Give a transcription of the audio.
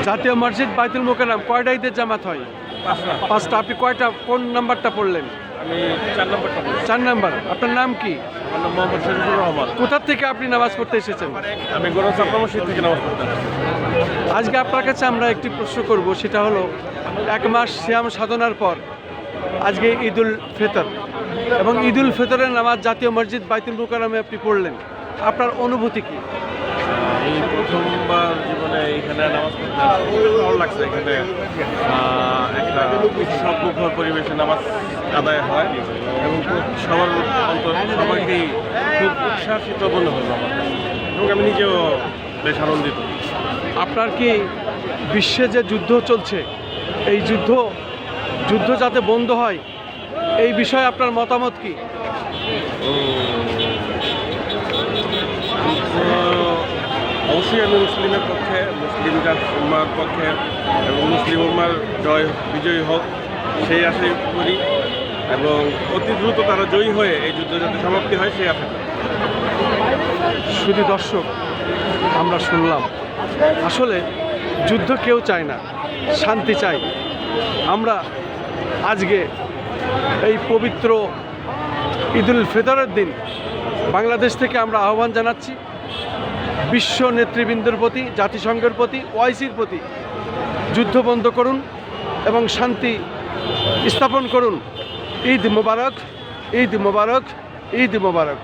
জাতীয় মসজিদ বাইতুল মোকাররম কয়টা ঈদের জামাত হয়? পাঁচটা। আপনি কয়টা, কোন নাম্বারটা পড়লেন? আমি 4 নম্বরটা পড়ি। 4 নাম্বার। আপনার নাম কি? আমার নাম মোহাম্মদ শরীফুর রহমান। কোথা থেকে আপনি নামাজ পড়তে এসেছেন? আমি গণচাপড়া মসজিদ থেকে নামাজ পড়তে আসছি। আজকে আপনার কাছে আমরা একটি প্রশ্ন করব, সেটা হলো 1 মাস সিয়াম সাধনার পর আজকে ঈদুল ফিতর, এবং ঈদুল ফিতরের নামাজ জাতীয় মসজিদ বাইতুল মোকাররমে আপনি পড়লেন, আপনার অনুভূতি কি? এই প্রথমবার জীবনে এখানে নামাজ পড়তে আসছি। খুব ভালো লাগছে। এখানে একটা উৎসব মুখর পরিবেশে নামাজ আদায় হয় এবং সবার অন্তর সবাইকেই খুব উৎসাহিত মনে হলো আমার কাছে। এবং আমি নিজেও বেশ আনন্দিত। আপনার কি বিশ্বে যে যুদ্ধ চলছে, এই যুদ্ধ যাতে বন্ধ হয়, এই বিষয়ে আপনার মতামত কি? অবশ্যই আমি মুসলিমের পক্ষে, মুসলিম উম্মার পক্ষে, এবং মুসলিম উম্মার বিজয়ী হোক সেই আশাই করি, এবং অতি দ্রুত তারা জয়ী হয়ে এই যুদ্ধ যাতে সমাপ্তি হয় সেই আশা করি। শুধু দর্শক, আমরা শুনলাম আসলে যুদ্ধ কেউ চায় না, শান্তি চাই। আমরা আজকে এই পবিত্র ঈদুল ফিতরের দিন বাংলাদেশ থেকে আমরা আহ্বান জানাচ্ছি বিশ্ব নেতৃবৃন্দের প্রতি, জাতিসংঘের প্রতি, ওআইসির প্রতি, যুদ্ধ বন্ধ করুন এবং শান্তি স্থাপন করুন। ঈদ মোবারক, ঈদ মোবারক, ঈদ মোবারক।